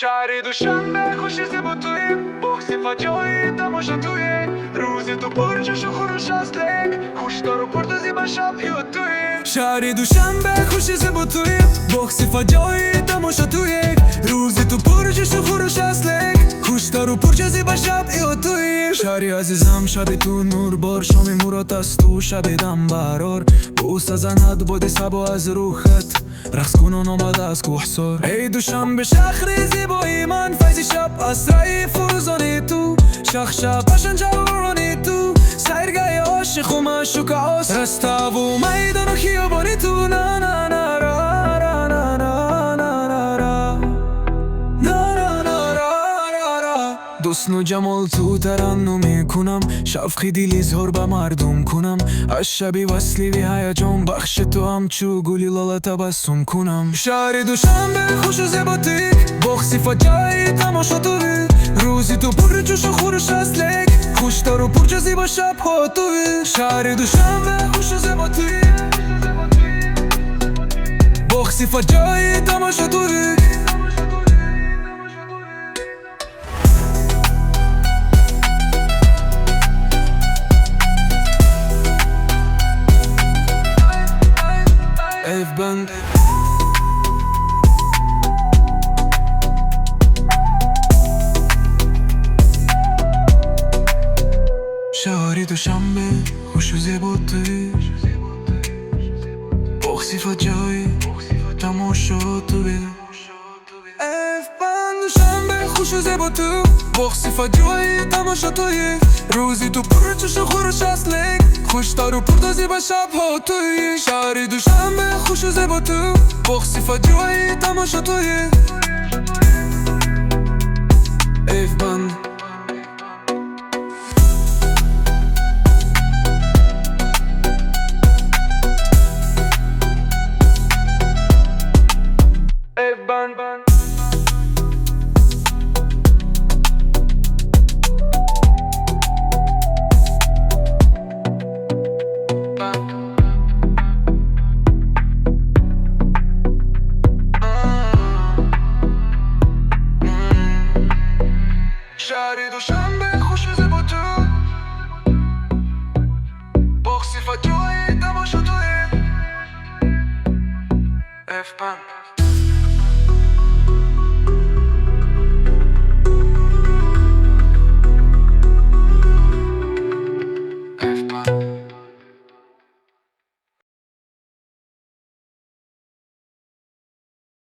شهری دوشنبه خوشی زیبا توی بحثی فجایی تماشا توی روزی تو پرجش و خروش از لک خوشدار و پرتازی با شب یاد توی شهری دوشنبه خوشی زیبا توی بحثی فجایی تماشا توی روزی تو پرجش و خروش از لک خوشدار و پرتازی با شب یاد توی شهری عزیزم شب تو نور بار شامی مرات از تو شب دم برار بوست زند بودی سبا از روحت رقص کنون آمده از کوهسار ای دوشنبه شهر زیبایی من فیضی شب اسرای فروزانی تو شخ شب باشن جوانی تو سیرگاه عاشق و مشوک آس رسته و میدان و خیابانی تو نا نا نا را را نا نا نا را را نا نا نا را را دوست و جمال تو ترنم میکنم شفقی دل اظهار به مردم کنم از شبی وصلی و هیجان بخش تو همچو گلی لاله تبسم کنم شهر دوشنبه خوش و زیباتی بخصی فجایی تماشا توی روزی تو پر جوش و خورش از لک خوشدار و پرجازی با شب ها توی شهر دوشنبه خوش و زیباتی بخصی فجایی تماشا توی band شهری دوشنبه خوش و زیبا توی بخصی فجایی تماشا توی دوشنبه خوش و زیبا تو بخصی فجایی تماشا توی روزی تو پرچش و خورش از لک خوشدار و پرتازی با شب ها توی شهری دوشنبه خوش و زیبا تو بخصی فجایی تماشا توی ایف بند ایف بند شهری دوشنبه